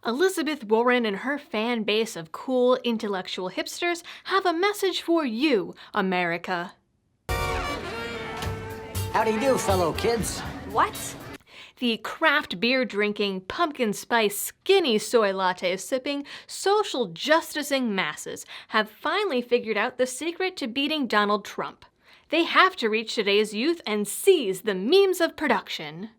Elizabeth Warren and her fan base of cool, intellectual hipsters have a message for you, America. How do you do, fellow kids? What? The craft beer drinking, pumpkin spice, skinny soy latte sipping, social justicing masses have finally figured out the secret to beating Donald Trump. They have to reach today's youth and seize the memes of production.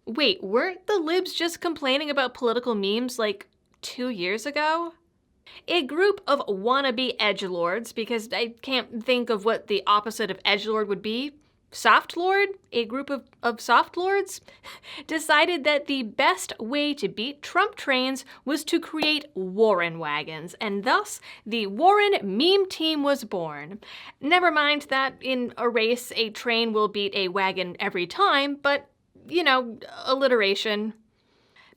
Wait, weren't the libs just complaining about political memes like 2 years ago? A group of wannabe edgelords, because I can't think of what the opposite of edgelord would be, Softlord, a group of softlords, decided that the best way to beat Trump trains was to create Warren wagons, and thus the Warren meme team was born. Never mind that in a race a train will beat a wagon every time, but, you know, alliteration.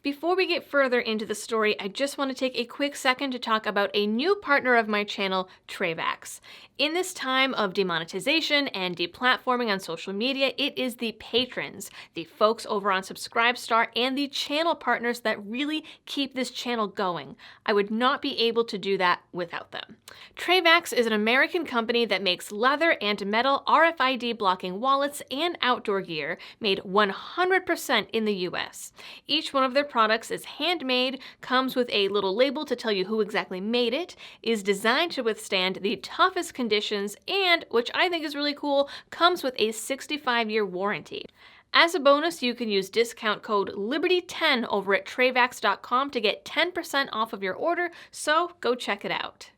Before we get further into the story, I just want to take a quick second to talk about a new partner of my channel, Travax. In this time of demonetization and deplatforming on social media, it is the patrons, the folks over on Subscribestar, and the channel partners that really keep this channel going. I would not be able to do that without them. Travax is an American company that makes leather and metal RFID blocking wallets and outdoor gear made 100% in the US. Each one of their products is handmade, comes with a little label to tell you who exactly made it, is designed to withstand the toughest conditions, and, which I think is really cool, comes with a 65-year warranty. As a bonus, you can use discount code LIBERTY10 over at travax.com to get 10% off of your order, so go check it out.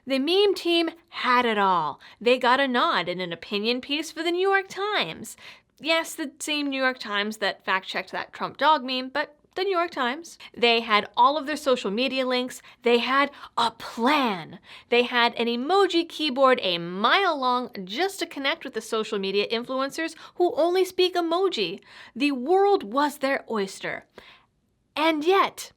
The meme team had it all. They got a nod in an opinion piece for the New York Times. Yes, the same New York Times that fact-checked that Trump dog meme, but the New York Times. They had all of their social media links. They had a plan. They had an emoji keyboard a mile long just to connect with the social media influencers who only speak emoji. The world was their oyster. And yet,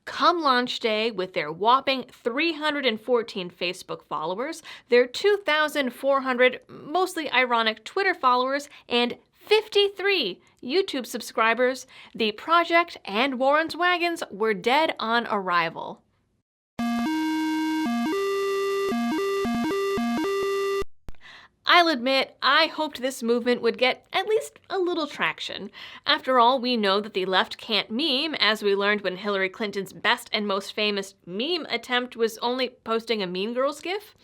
come launch day, with their whopping 314 Facebook followers, their 2,400 mostly ironic Twitter followers, and 53 YouTube subscribers, the project and Warren's wagons were dead on arrival. I'll admit, I hoped this movement would get at least a little traction. After all, we know that the left can't meme, as we learned when Hillary Clinton's best and most famous meme attempt was only posting a Mean Girls gif.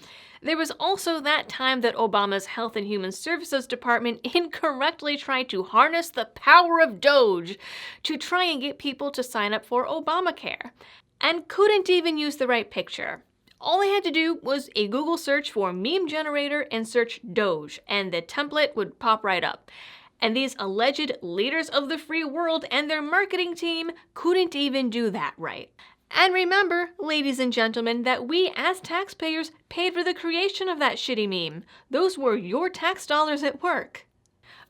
There was also that time that Obama's Health and Human Services Department incorrectly tried to harness the power of Doge to try and get people to sign up for Obamacare, and couldn't even use the right picture. All I had to do was a Google search for meme generator and search Doge, and the template would pop right up. And these alleged leaders of the free world and their marketing team couldn't even do that right. And remember, ladies and gentlemen, that we as taxpayers paid for the creation of that shitty meme. Those were your tax dollars at work.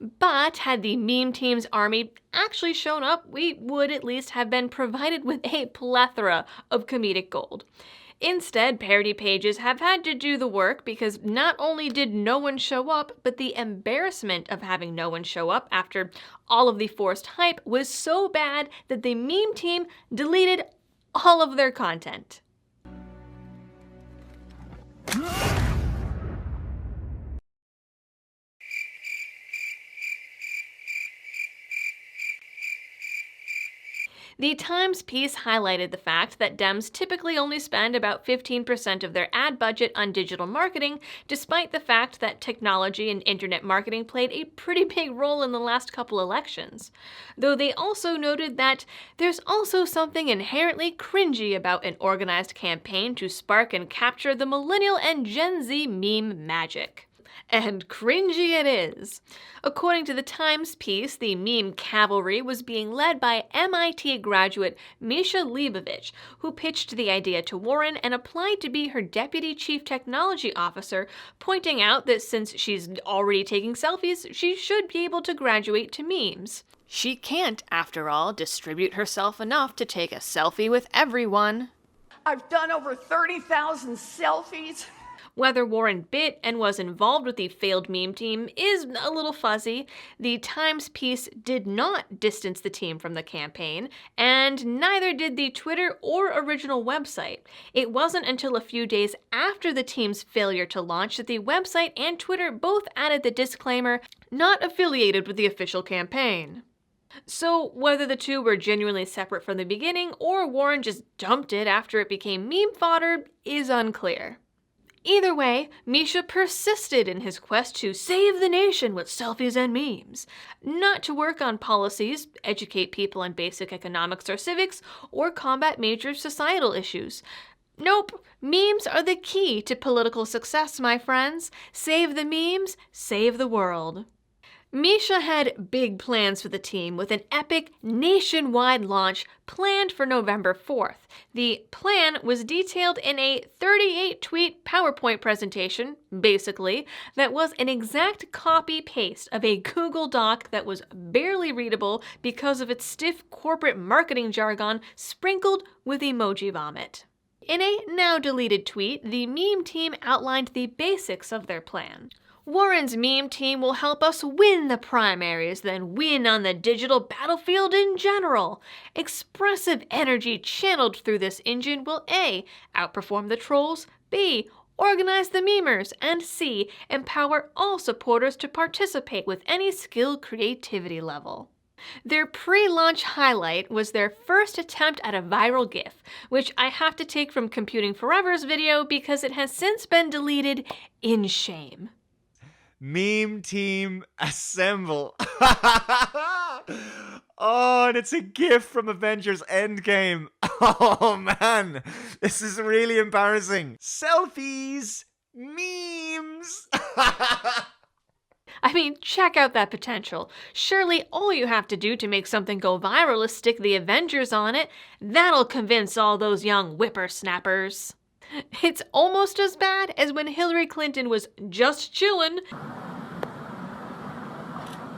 But had the meme team's army actually shown up, we would at least have been provided with a plethora of comedic gold. Instead, parody pages have had to do the work because not only did no one show up, but the embarrassment of having no one show up after all of the forced hype was so bad that the meme team deleted all of their content. The Times piece highlighted the fact that Dems typically only spend about 15% of their ad budget on digital marketing, despite the fact that technology and internet marketing played a pretty big role in the last couple elections. Though they also noted that there's also something inherently cringy about an organized campaign to spark and capture the millennial and Gen Z meme magic. And cringy it is. According to the Times piece, the meme cavalry was being led by MIT graduate Misha Leibovich, who pitched the idea to Warren and applied to be her deputy chief technology officer, pointing out that since she's already taking selfies, she should be able to graduate to memes. She can't, after all, distribute herself enough to take a selfie with everyone. I've done over 30,000 selfies. Whether Warren bit and was involved with the failed meme team is a little fuzzy. The Times piece did not distance the team from the campaign, and neither did the Twitter or original website. It wasn't until a few days after the team's failure to launch that the website and Twitter both added the disclaimer, "Not affiliated with the official campaign." So whether the two were genuinely separate from the beginning or Warren just dumped it after it became meme fodder is unclear. Either way, Misha persisted in his quest to save the nation with selfies and memes, not to work on policies, educate people on basic economics or civics, or combat major societal issues. Nope, memes are the key to political success, my friends. Save the memes, save the world. Misha had big plans for the team with an epic nationwide launch planned for November 4th. The plan was detailed in a 38-tweet PowerPoint presentation, basically, that was an exact copy-paste of a Google Doc that was barely readable because of its stiff corporate marketing jargon sprinkled with emoji vomit. In a now-deleted tweet, the meme team outlined the basics of their plan. Warren's meme team will help us win the primaries, then win on the digital battlefield in general. Expressive energy channeled through this engine will A. outperform the trolls, B. organize the memers, and C. empower all supporters to participate with any skill creativity level. Their pre-launch highlight was their first attempt at a viral GIF, which I have to take from Computing Forever's video because it has since been deleted in shame. Meme team assemble. Oh, and it's a GIF from Avengers Endgame. Oh man, this is really embarrassing. Selfies, memes. I mean, check out that potential. Surely all you have to do to make something go viral is stick the Avengers on it. That'll convince all those young whippersnappers. It's almost as bad as when Hillary Clinton was just chillin'.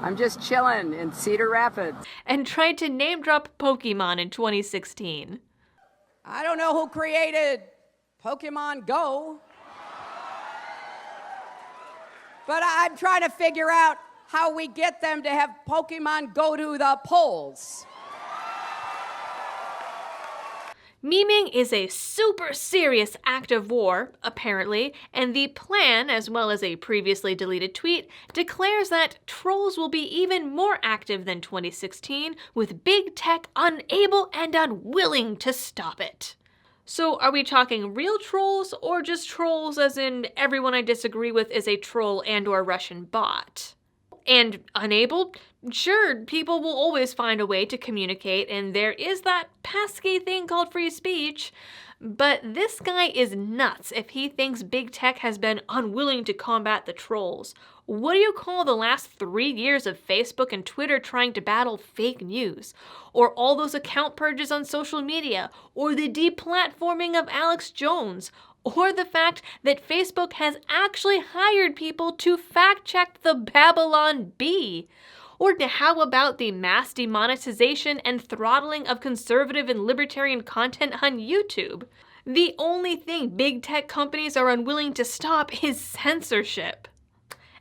I'm just chilling in Cedar Rapids. And tried to name drop Pokemon in 2016. I don't know who created Pokemon Go, but I'm trying to figure out how we get them to have Pokemon go to the polls. Memeing is a super serious act of war, apparently, and the plan, as well as a previously deleted tweet, declares that trolls will be even more active than 2016, with big tech unable and unwilling to stop it. So are we talking real trolls, or just trolls as in everyone I disagree with is a troll and/or Russian bot? And unable? Sure, people will always find a way to communicate, and there is that pesky thing called free speech. But this guy is nuts if he thinks big tech has been unwilling to combat the trolls. What do you call the last 3 years of Facebook and Twitter trying to battle fake news? Or all those account purges on social media? Or the deplatforming of Alex Jones? Or the fact that Facebook has actually hired people to fact-check the Babylon Bee? Or how about the mass demonetization and throttling of conservative and libertarian content on YouTube? The only thing big tech companies are unwilling to stop is censorship.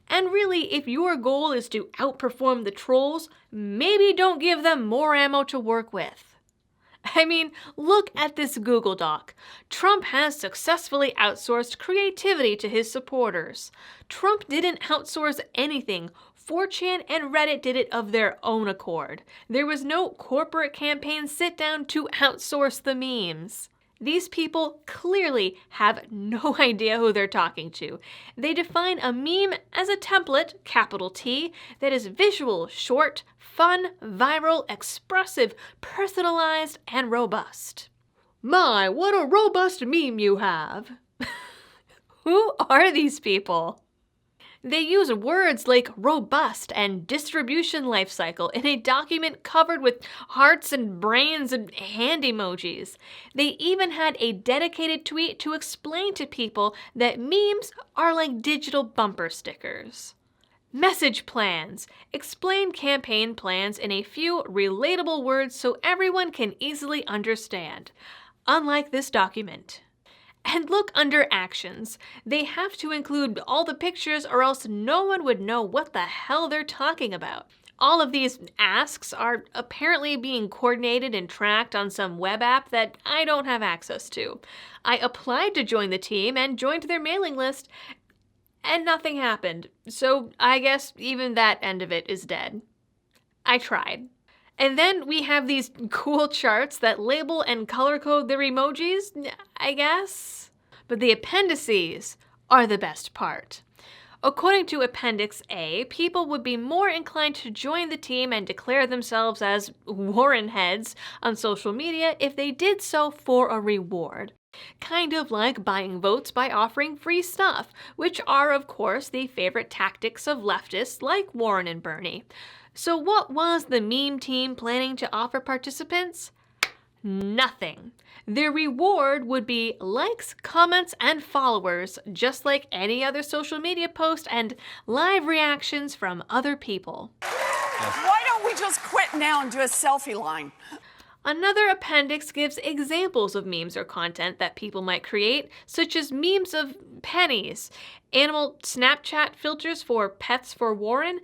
And really, if your goal is to outperform the trolls, maybe don't give them more ammo to work with. I mean, look at this Google Doc. Trump has successfully outsourced creativity to his supporters. Trump didn't outsource anything. 4chan and Reddit did it of their own accord. There was no corporate campaign sit-down to outsource the memes. These people clearly have no idea who they're talking to. They define a meme as a template, capital T, that is visual, short, fun, viral, expressive, personalized, and robust. My, what a robust meme you have! Who are these people? They use words like robust and distribution lifecycle in a document covered with hearts and brains and hand emojis. They even had a dedicated tweet to explain to people that memes are like digital bumper stickers. Message plans. Explain campaign plans in a few relatable words so everyone can easily understand. Unlike this document. And look under actions. They have to include all the pictures or else no one would know what the hell they're talking about. All of these asks are apparently being coordinated and tracked on some web app that I don't have access to. I applied to join the team and joined their mailing list, and nothing happened. So I guess even that end of it is dead. I tried. And then we have these cool charts that label and color code their emojis, I guess. But the appendices are the best part. According to Appendix A, people would be more inclined to join the team and declare themselves as Warren heads on social media if they did so for a reward. Kind of like buying votes by offering free stuff, which are, of course, the favorite tactics of leftists like Warren and Bernie. So what was the meme team planning to offer participants? Nothing. Their reward would be likes, comments, and followers, just like any other social media post, and live reactions from other people. Why don't we just quit now and do a selfie line? Another appendix gives examples of memes or content that people might create, such as memes of pennies, animal Snapchat filters for pets for Warren,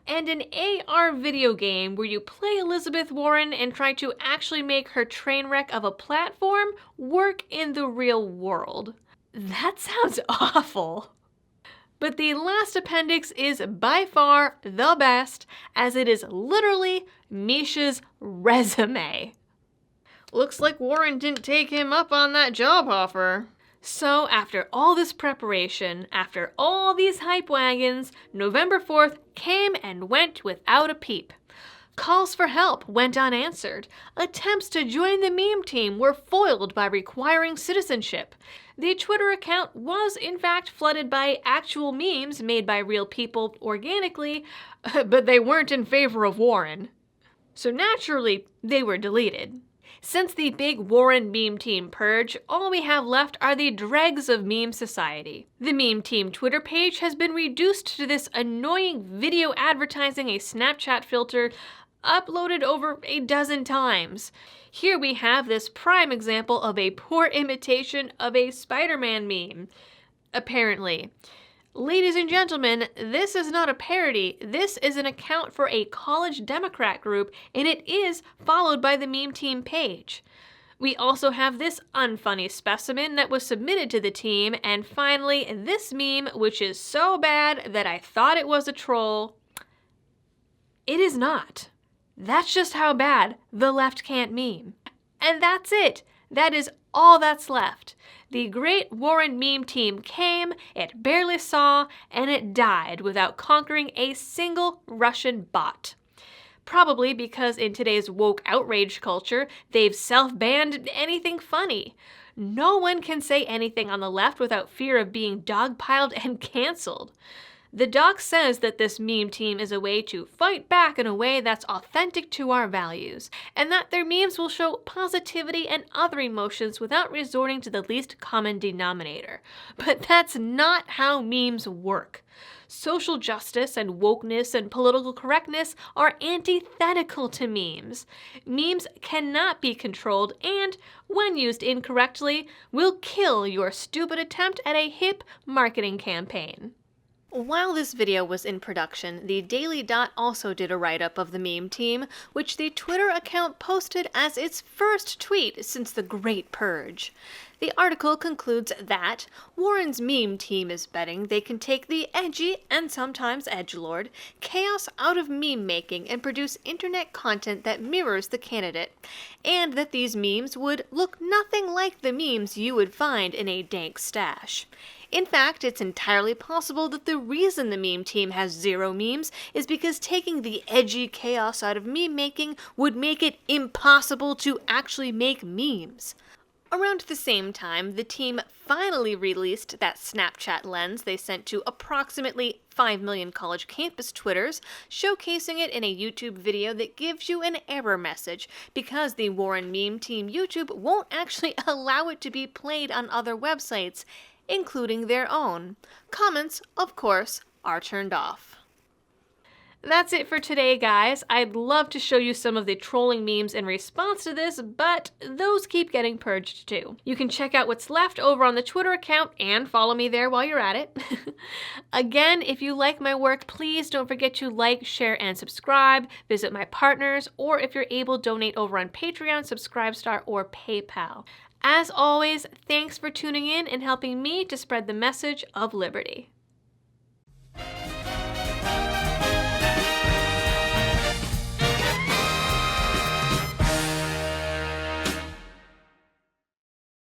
and an AR video game where you play Elizabeth Warren and try to actually make her train wreck of a platform work in the real world. That sounds awful. But the last appendix is by far the best, as it is literally Misha's resume. Looks like Warren didn't take him up on that job offer. So after all this preparation, after all these hype wagons, November 4th came and went without a peep. Calls for help went unanswered. Attempts to join the meme team were foiled by requiring citizenship. The Twitter account was in fact flooded by actual memes made by real people organically, but they weren't in favor of Warren. So naturally, they were deleted. Since the big Warren meme team purge, all we have left are the dregs of meme society. The meme team Twitter page has been reduced to this annoying video advertising a Snapchat filter uploaded over a dozen times. Here we have this prime example of a poor imitation of a Spider-Man meme. Apparently. Ladies and gentlemen, this is not a parody. This is an account for a college Democrat group, and it is followed by the meme team page. We also have this unfunny specimen that was submitted to the team, and finally, this meme, which is so bad that I thought it was a troll. It is not. That's just how bad the left can't meme. And that's it. That is all that's left. The great Warren meme team came, it barely saw, and it died without conquering a single Russian bot. Probably because in today's woke outrage culture, they've self-banned anything funny. No one can say anything on the left without fear of being dogpiled and canceled. The doc says that this meme team is a way to fight back in a way that's authentic to our values, and that their memes will show positivity and other emotions without resorting to the least common denominator. But that's not how memes work. Social justice and wokeness and political correctness are antithetical to memes. Memes cannot be controlled and, when used incorrectly, will kill your stupid attempt at a hip marketing campaign. While this video was in production, the Daily Dot also did a write-up of the meme team, which the Twitter account posted as its first tweet since the Great Purge. The article concludes that Warren's meme team is betting they can take the edgy, and sometimes edgelord, chaos out of meme making and produce internet content that mirrors the candidate, and that these memes would look nothing like the memes you would find in a dank stash. In fact, it's entirely possible that the reason the meme team has zero memes is because taking the edgy chaos out of meme making would make it impossible to actually make memes. Around the same time, the team finally released that Snapchat lens they sent to approximately 5 million college campus Twitters, showcasing it in a YouTube video that gives you an error message because the Warren meme team YouTube won't actually allow it to be played on other websites, including their own. Comments, of course, are turned off. That's it for today, guys. I'd love to show you some of the trolling memes in response to this, but those keep getting purged too. You can check out what's left over on the Twitter account and follow me there while you're at it. Again, if you like my work, please don't forget to like, share, and subscribe. Visit my partners, or if you're able, donate over on Patreon, Subscribestar, or PayPal. As always, thanks for tuning in and helping me to spread the message of liberty.